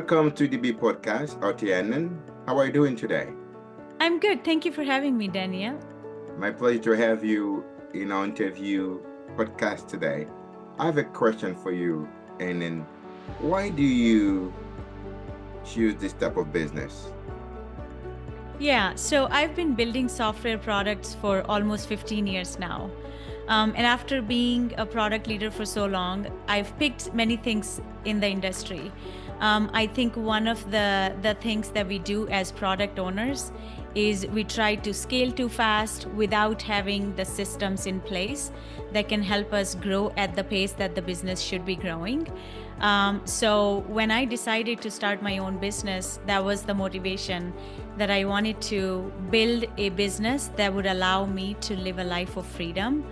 Welcome to the B podcast, Aarti Anand. How are you doing today? I'm good. Thank you for having me, Danielle. My pleasure to have you in our interview podcast today. I have a question for you, Anand. Why do you choose this type of business? Yeah, so I've been building software products for almost 15 years now. And after being a product leader for so long, I've picked many things in the industry. I think one of the things that we do as product owners is we try to scale too fast without having the systems in place that can help us grow at the pace that the business should be growing. So when I decided to start my own business, that was the motivation that I wanted to build a business that would allow me to live a life of freedom,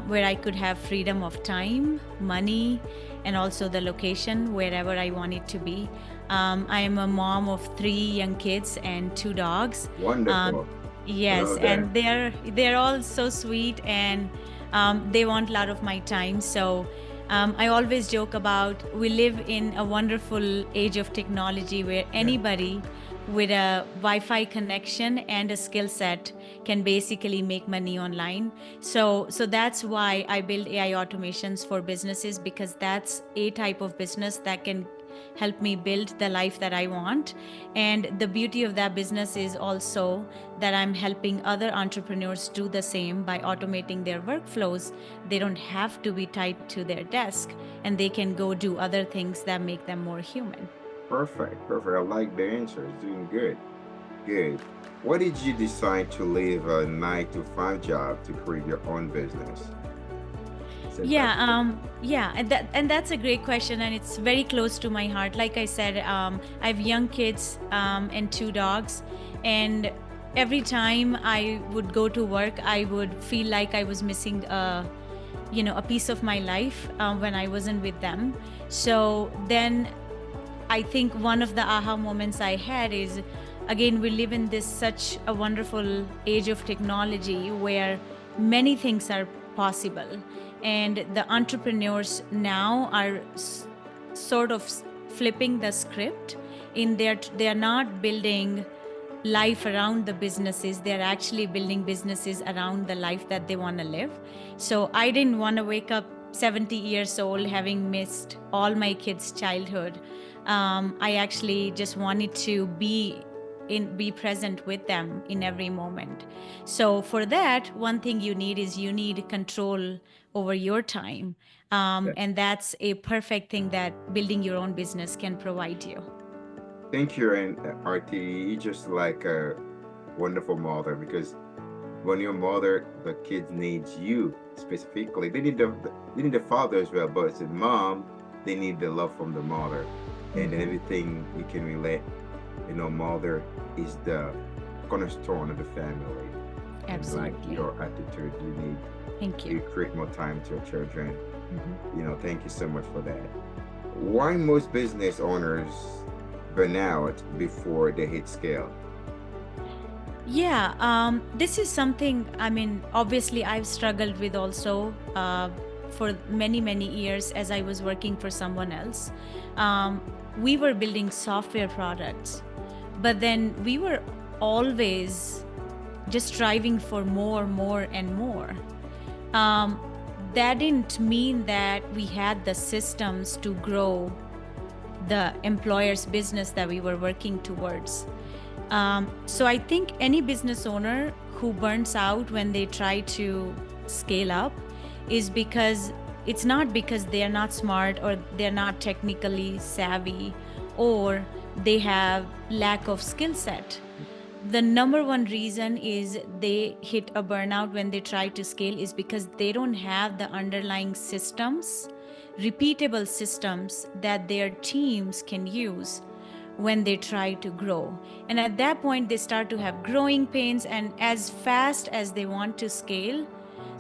where I could have freedom of time, money, and also the location wherever I want it to be. I am a mom of 3 young kids and 2 dogs. Wonderful. Yes, Love that. and they're all so sweet, and they want a lot of my time. So I always joke about we live in a wonderful age of technology where Yeah. anybody with a Wi-Fi connection and a skill set can basically make money online. So that's why I build AI automations for businesses, because that's a type of business that can help me build the life that I want. And the beauty of that business is also that I'm helping other entrepreneurs do the same by automating their workflows. They don't have to be tied to their desk, and they can go do other things that make them more human. Perfect. Perfect. I like the answer. It's doing good. Good. Why did you decide to leave a 9 to 5 job to create your own business? Said that. Yeah, and that's a great question, and it's very close to my heart. Like I said, I have young kids and 2 dogs, and every time I would go to work, I would feel like I was missing a piece of my life when I wasn't with them. So then I think one of the aha moments I had is, again, we live in this such a wonderful age of technology where many things are possible. And the entrepreneurs now are sort of flipping the script in they're not building life around the businesses. They're actually building businesses around the life that they want to live. So I didn't want to wake up 70 years old having missed all my kids' childhood. I actually just wanted to be present with them in every moment. So for that, one thing you need control over your time. Yeah. And that's a perfect thing that building your own business can provide you. Thank you, and Aarti, you just like a wonderful mother because when you're a mother, the kids need you specifically. They need the father as well, but as a mom, they need the love from the mother, and everything you can relate. Mother is the cornerstone of the family. And like Absolutely. your attitude, Thank you you. create more time to your children. Mhm. Thank you so much for that. Why most business owners burn out before they hit scale? Yeah, this is something, I mean, obviously I've struggled with also for many, many years as I was working for someone else. We were building software products, but then we were always just striving for more, and more. Um, that didn't mean that we had the systems to grow the employer's business that we were working towards. So I think any business owner who burns out when they try to scale up is because it's not because they're not smart or they're not technically savvy or they have lack of skill set. The number one reason is they hit a burnout when they try to scale is because they don't have the underlying systems, repeatable systems that their teams can use when they try to grow. And at that point, they start to have growing pains. And as fast as they want to scale,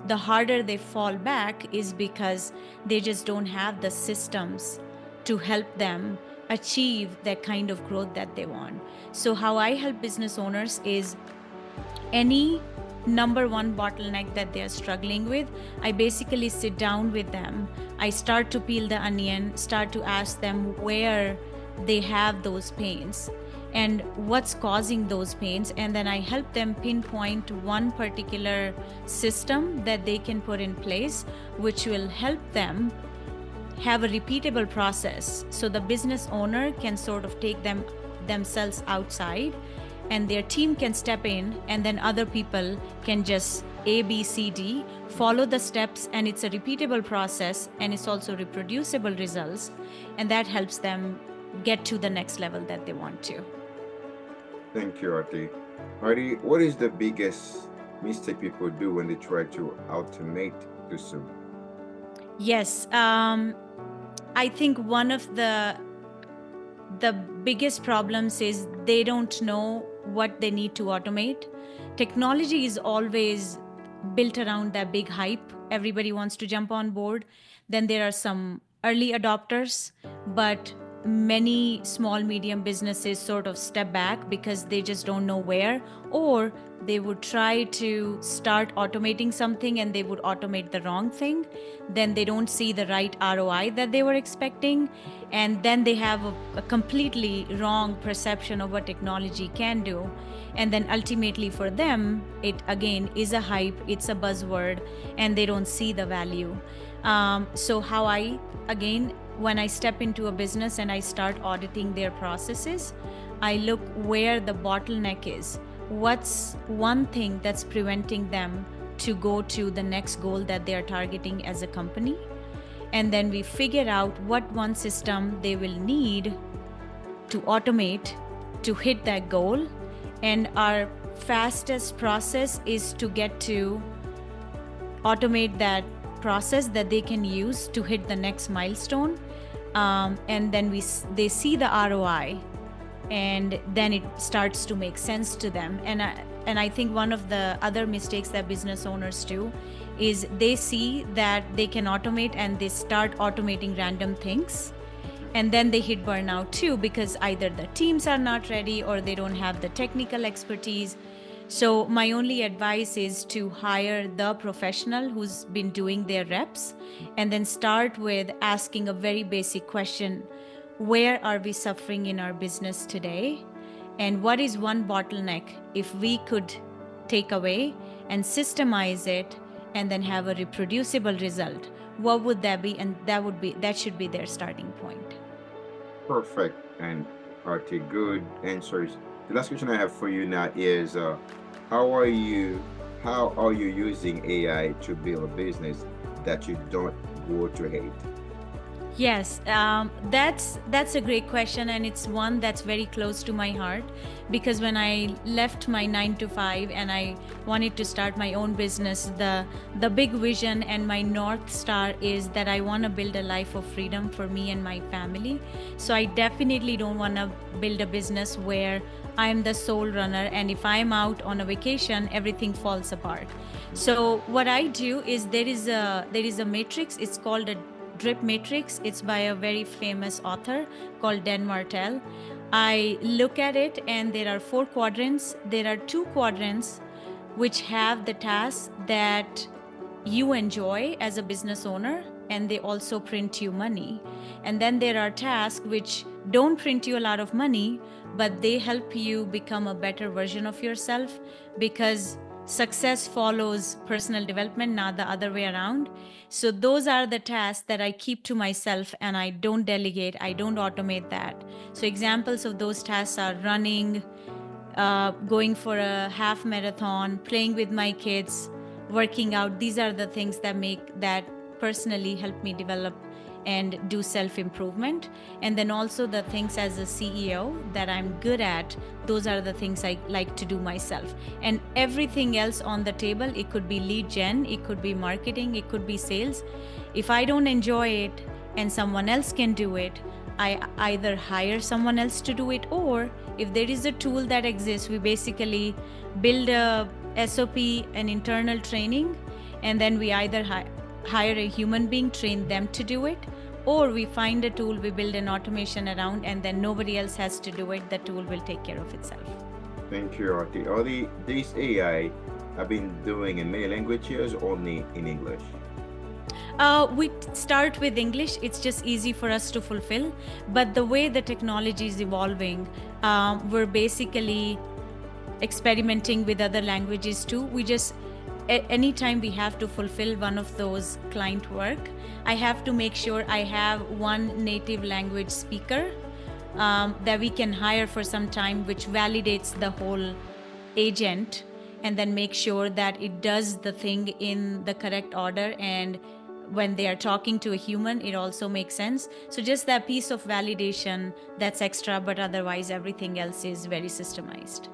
the harder they fall back is because they just don't have the systems to help them achieve that kind of growth that they want. So, how I help business owners is any number one bottleneck that they're struggling with, I basically sit down with them. I start to peel the onion, start to ask them where they have those pains and what's causing those pains, and then I help them pinpoint one particular system that they can put in place which will help them have a repeatable process, so the business owner can sort of take themselves outside and their team can step in, and then other people can just A, B, C, D, follow the steps, and it's a repeatable process, and it's also reproducible results, and that helps them get to the next level that they want to. Thank you, Aarti. Aarti, what is the biggest mistake people do when they try to automate too soon? Yes, I think one of the biggest problems is they don't know what they need to automate. Technology is always built around that big hype. Everybody wants to jump on board. Then there are some early adopters, but many small medium businesses sort of step back because they just don't know where, or they would try to start automating something and they would automate the wrong thing. Then they don't see the right ROI that they were expecting, and then they have a completely wrong perception of what technology can do. And then ultimately for them, it again is a hype, it's a buzzword, and they don't see the value. So how I, again, when I step into a business and I start auditing their processes, I look where the bottleneck is. What's one thing that's preventing them to go to the next goal that they are targeting as a company? And then we figure out what one system they will need to automate to hit that goal. And our fastest process is to get to automate that process that they can use to hit the next milestone. And then they see the ROI, and then it starts to make sense to them. And I think one of the other mistakes that business owners do is they see that they can automate and they start automating random things. And then they hit burnout too, because either the teams are not ready or they don't have the technical expertise. So my only advice is to hire the professional who's been doing their reps, and then start with asking a very basic question. Where are we suffering in our business today? And what is one bottleneck if we could take away and systemize it and then have a reproducible result? What would that be? And that should be their starting point. Perfect. And Aarti, good answers. The last question I have for you now is how are you using AI to build a business that you don't go to hate? Yes, that's a great question, and it's one that's very close to my heart, because when I left my 9 to 5 and I wanted to start my own business, the big vision and my North Star is that I want to build a life of freedom for me and my family. So I definitely don't want to build a business where I'm the sole runner, and if I'm out on a vacation, everything falls apart. So what I do is there is a matrix. It's called a drip matrix. It's by a very famous author called Dan Martell. I look at it and there are 4 quadrants. There are 2 quadrants which have the tasks that you enjoy as a business owner, and they also print you money. And then there are tasks which don't print you a lot of money, but they help you become a better version of yourself, because success follows personal development, not the other way around. So those are the tasks that I keep to myself, and I don't delegate, I don't automate that. So examples of those tasks are running, going for a half marathon, playing with my kids, working out. These are the things that personally help me develop and do self-improvement. And then also the things as a CEO that I'm good at, those are the things I like to do myself. And everything else on the table, it could be lead gen, it could be marketing, it could be sales. If I don't enjoy it and someone else can do it, I either hire someone else to do it, or if there is a tool that exists, we basically build a SOP, an internal training, and then we either hire a human being, train them to do it, or we find a tool, we build an automation around, and then nobody else has to do it. The tool will take care of itself. Thank you, Aarti. All these AI have been doing in many languages, only in English? Start with English. It's just easy for us to fulfill. But the way the technology is evolving, we're basically experimenting with other languages too. We just, anytime we have to fulfill one of those client work, I have to make sure I have one native language speaker that we can hire for some time, which validates the whole agent and then make sure that it does the thing in the correct order, and when they are talking to a human it also makes sense. So just that piece of validation, that's extra, but otherwise everything else is very systemized.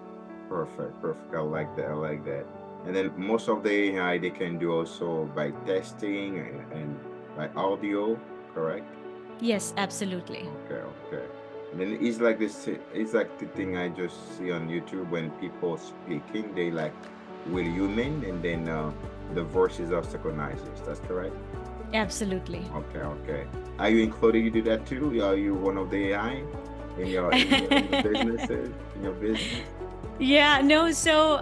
Perfect, perfect. I like that. I like that. And then most of the AI they can do also by testing and by audio, correct? Yes, absolutely. Okay, okay. And then it's like this. It's like the thing I just see on YouTube when people speaking, they like will human, and then the voices are synchronizers. That's correct. Absolutely. Okay, okay. Are you included? You do that too? Are you one of the AI in your businesses in your business? Yeah, no, so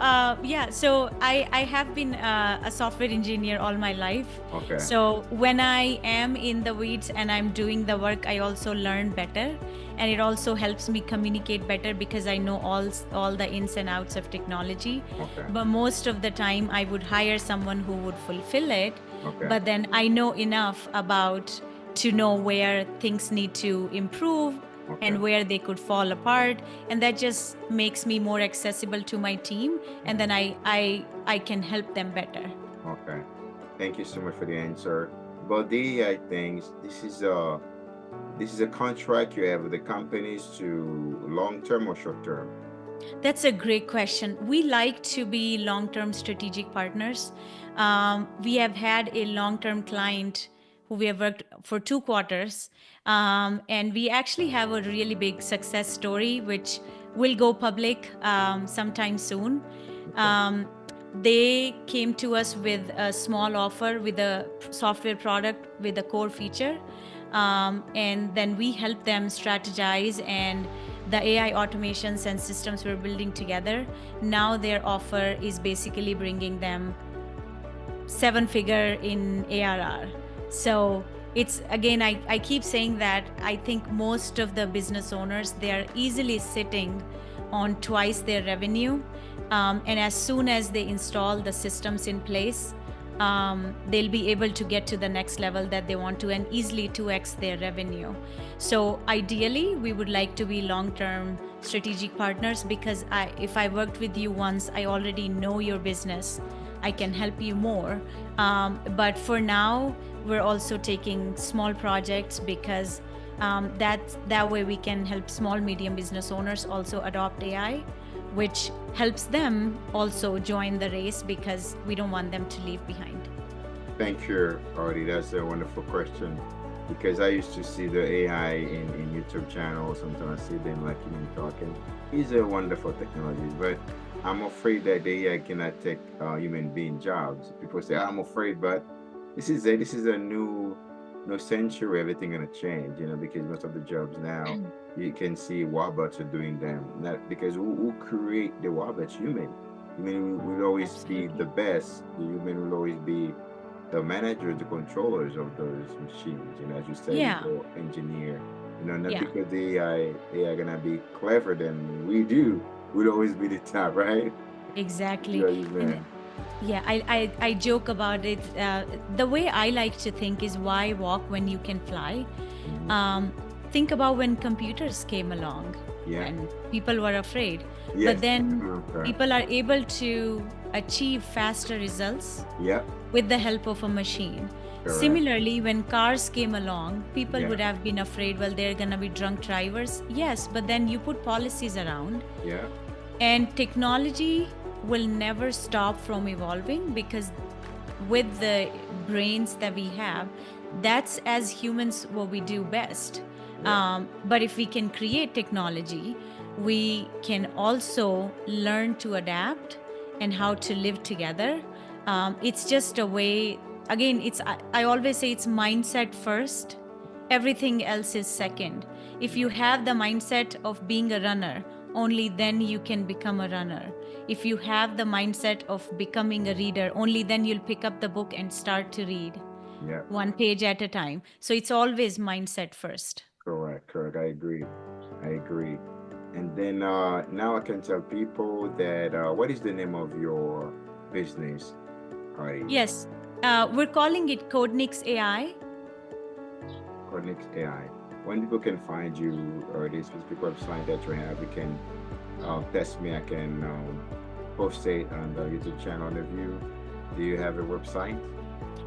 so I have been a software engineer all my life. Okay, So when I am in the weeds and I'm doing the work, I also learn better, and it also helps me communicate better because I know all the ins and outs of technology. okay, But most of the time I would hire someone who would fulfill it, okay, but then I know enough about to know where things need to improve okay. and where they could fall apart, and that just makes me more accessible to my team, and then I can help them better. Okay. Thank you so much for the answer. About the AI things, this is a contract you have with the companies to long term or short term. That's a great question. We like to be long term strategic partners. We have had a long term client who we have worked for 2 quarters. And we actually have a really big success story, which will go public sometime soon. Okay. Um, they came to us with a small offer with a software product with a core feature. And then we help them strategize, and the AI automations and systems we're building together. Now their offer is basically bringing them 7 figure in ARR. So it's again, I keep saying that I think most of the business owners, they are easily sitting on twice their revenue. And as soon as they install the systems in place, they'll be able to get to the next level that they want to, and easily 2x their revenue. So ideally, we would like to be long-term strategic partners, because if I worked with you once, I already know your business. I can help you more. But for now, we're also taking small projects because that way we can help small, medium business owners also adopt AI, which helps them also join the race because we don't want them to leave behind. Thank you, Aarti. That's a wonderful question. Because I used to see the AI in YouTube channels. Sometimes I see them like talking. It's a wonderful technology, but I'm afraid that the AI cannot take human being jobs. People say I'm afraid, but this is a new century. Everything gonna change, because most of the jobs now you can see robots are doing them. Not because who create the robots? Human. Human will always be Absolutely. the best. The human will always be the managers, the controllers of those machines. As you said, Yeah. the engineer. Not Yeah. because the AI gonna be clever than we do. We'll always be the top, right? Exactly. Yeah, And man. yeah, I joke about it. The way I like to think is, why walk when you can fly? Mhm. Um, think about when computers came along Yeah. and people were afraid. But Yes. then Okay. people are able to achieve faster results Yeah. with the help of a machine. Correct. Similarly, when cars came along, people Yeah. would have been afraid, well, they're going to be drunk drivers. Yes, but then you put policies around, Yeah. and technology will never stop from evolving, because with the brains that we have, that's as humans what we do best. Yeah. But if we can create technology, we can also learn to adapt and how to live together. It's just a way, again, I always say it's mindset first, everything else is second. If you have the mindset of being a runner, only then you can become a runner. If you have the mindset of becoming a reader, only then you'll pick up the book and start to read. Yeah. one page at a time. So it's always mindset first. Correct. Correct. I agree. I agree. And then now I can tell people that what is the name of your business, Aarti? Yes, we're calling it Codenix AI. Connect AI. When people can find you or this specific website that you have, you can test me. I can post it on the YouTube channel of you. Do you have a website?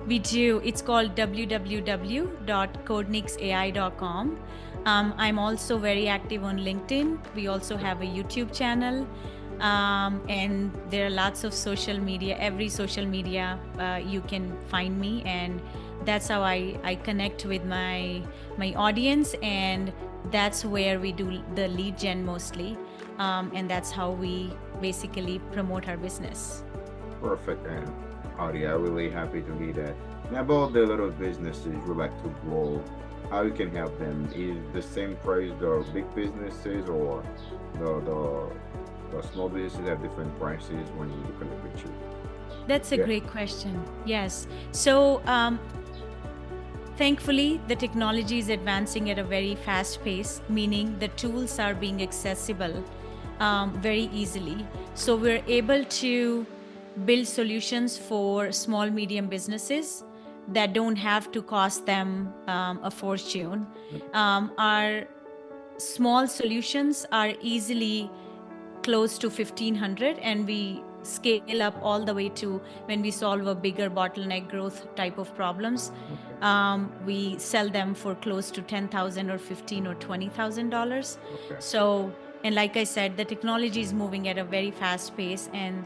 We do. It's called www.codenixai.com. I'm also very active on LinkedIn. We also have a YouTube channel. And there are lots of social media. Every social media you can find me, and that's how I connect with my audience, and that's where we do the lead gen mostly, and that's how we basically promote our business. Perfect. And Aarti, I'm really happy to hear that. Now about the little businesses you like to grow, how you can help them? Is the same price the big businesses or the small businesses have different prices when you connect with you? That's a Yeah. great question. Yes. So, thankfully, the technology is advancing at a very fast pace, meaning the tools are being accessible very easily. So, we're able to build solutions for small, medium businesses that don't have to cost them a fortune. Our small solutions are easily close to 1500, and we scale up all the way to when we solve a bigger bottleneck growth type of problems. We sell them for close to 10,000 or 15 or $20,000. Okay. So, and like I said, the technology is moving at a very fast pace, and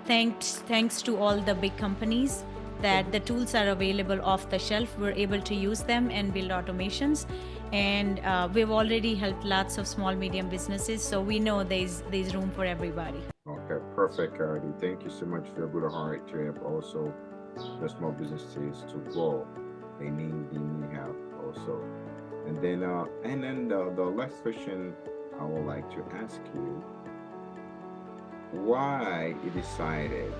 thanks to all the big companies that the tools are available off the shelf, we're able to use them and build automations. And we've already helped lots of small medium businesses, so we know there's room for everybody. Okay, perfect, Aarti. Thank you so much for your good heart to help also the small businesses to grow. They need help also. And then the last question I would like to ask you, why you decided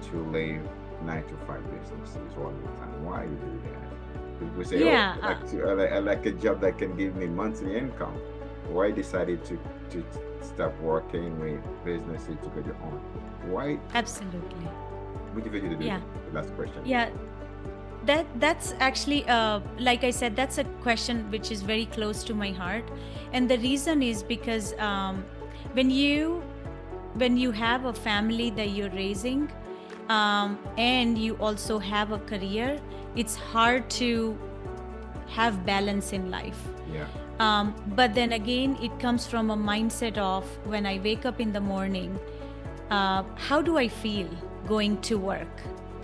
to leave 9 to 5 businesses all the time? Why you do that? People say, "Oh, Yeah, I like a job that can give me monthly income." Why decided to stop working with businesses to get your own? Why absolutely. motivated you to do Yeah. that? The last question. Yeah, that's actually like I said, that's a question which is very close to my heart, and the reason is because when you have a family that you're raising, and you also have a career, it's hard to have balance in life. Yeah. But then again, it comes from a mindset of when I wake up in the morning, how do I feel going to work,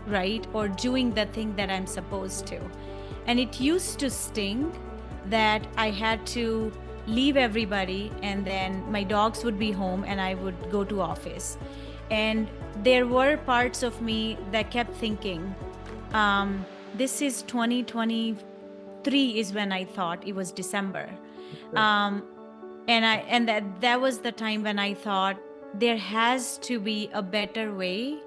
right? Or doing the thing that I'm supposed to. And it used to sting that I had to leave everybody, and then my dogs would be home and I would go to office. And there were parts of me that kept thinking, this is 2023 is when I thought, it was December. Okay. And that was the time when I thought there has to be a better way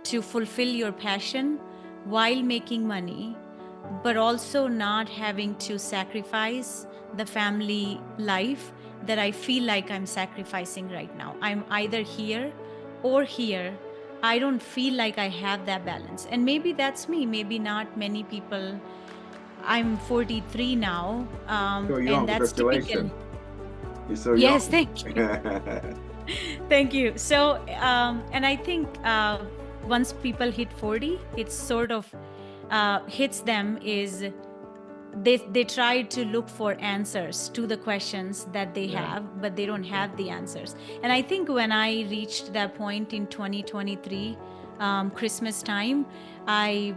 to fulfill your passion while making money, but also not having to sacrifice the family life that I feel like I'm sacrificing right now. I'm either here or here. I don't feel like I have that balance. And maybe that's me, maybe not many people. I'm 43 now, So and young, that's typical. congratulations. You're so Yes, young. thank you. Thank you. So, and I think once people hit 40, it sort of hits them is they try to look for answers to the questions that they Yeah. have, but they don't have the answers. And I think when I reached that point in 2023, Christmas time, I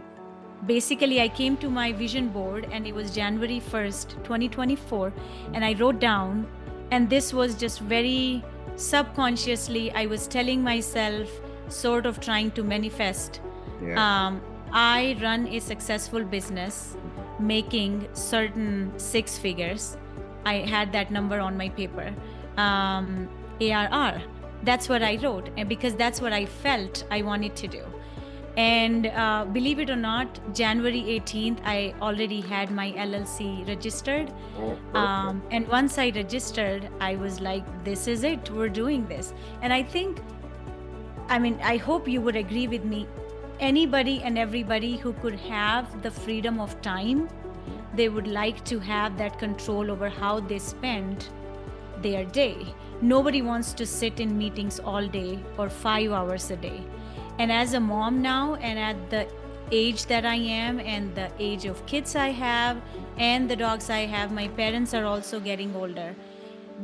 came to my vision board, and it was January 1st, 2024, and I wrote down, and this was just very subconsciously, I was telling myself, sort of trying to manifest. Yeah. I run a successful business making certain 6 figures. I had that number on my paper. ARR. That's what I wrote, and because that's what I felt I wanted to do. And believe it or not, January 18th, I already had my LLC registered. Oh, perfect. And once I registered, I was like, this is it, we're doing this. And I think, I mean, I hope you would agree with me. Anybody and everybody who could have the freedom of time, they would like to have that control over how they spend their day. Nobody wants to sit in meetings all day or 5 hours a day. And as a mom now, and at the age that I am, and the age of kids I have, and the dogs I have, my parents are also getting older.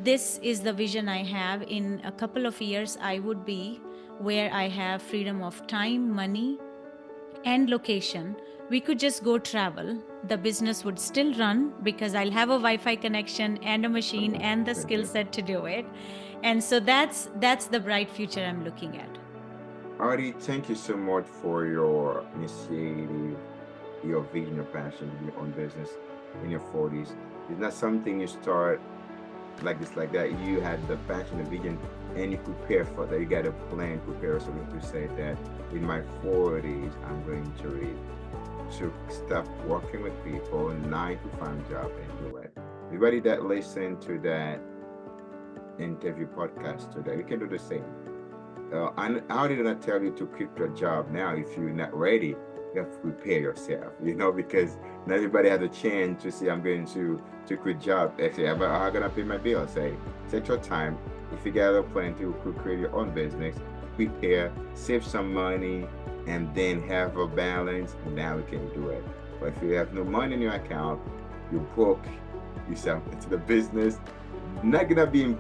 This is the vision I have. In a couple of years, I would be where I have freedom of time, money, and location. We could just go travel. The business would still run because I'll have a Wi-Fi connection and a machine and the skill set to do it. And so that's the bright future I'm looking at. Aarti, thank you so much for your initiative, your vision, your passion, your own business in your 40s. It's not something you start like this, like that. You had the passion, the vision, and you prepare for that. You got a plan, prepare something to say that in my 40s, I'm going to read, to stop working with people, 9 to 5 job, and do it. Everybody that listened to that interview podcast today, you can do the same. And how did I tell you to quit your job now if you're not ready? You have to prepare yourself, because not everybody has a chance to say, I'm going to quit job. Actually, how am going to pay my bill? Say, take your time. If you got a plan to create your own business, prepare, save some money, and then have a balance. Now you can do it. But if you have no money in your account, you broke yourself into the business. Not gonna be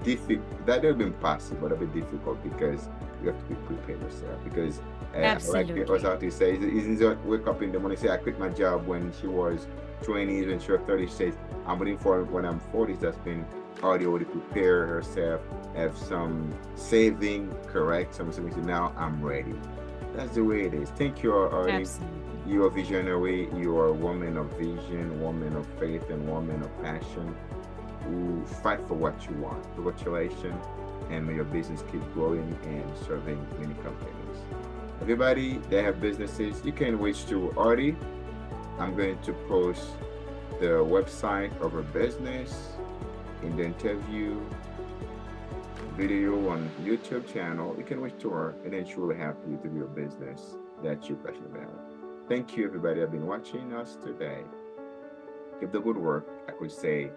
difficult. That will be impossible. That'll be difficult because you have to be prepared yourself. Because like it was Absolutely. Aarti says, it's easy to wake up in the morning and say, I quit my job when she was 20s, when she was 30. She says, I'm waiting for when I'm 40s. That's been already prepare herself, have some saving, correct? Some saving. Now I'm ready. That's the way it is. Thank you, Aarti. Absolutely. You are visionary. You are a woman of vision, woman of faith, and woman of passion who fight for what you want. Congratulations, and may your business keep growing and serving many companies. Everybody that have businesses, you can reach to Aarti. I'm going to post the website of her business in the interview video on YouTube channel. You can reach to her, and then she will help you to do a business that you're passionate about. Thank you, everybody, have been watching us today. Keep the good work. I could say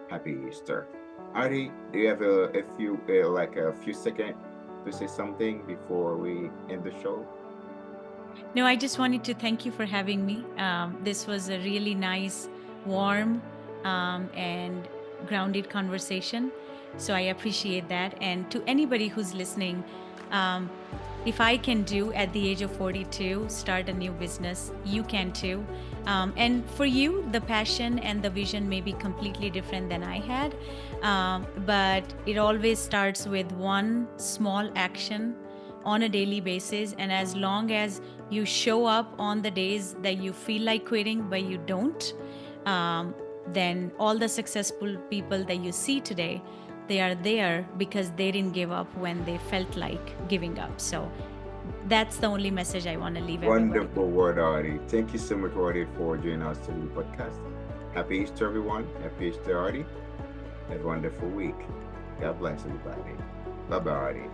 Happy Easter. Aarti, do you have a few seconds to say something before we end the show? No, I just wanted to thank you for having me. This was a really nice, warm, and grounded conversation. So I appreciate that. And to anybody who's listening, um, if I can do at the age of 42, start a new business, you can too. And for you, the passion and the vision may be completely different than I had. But it always starts with one small action on a daily basis. And as long as you show up on the days that you feel like quitting, but you don't, then all the successful people that you see today, they are there because they didn't give up when they felt like giving up. So that's the only message I want to leave everybody with. Wonderful word, Aarti. Thank you so much, Aarti, for joining us today on the podcast. Happy Easter, everyone. Happy Easter, Aarti. Have a wonderful week. God bless everybody. Bye-bye, Aarti.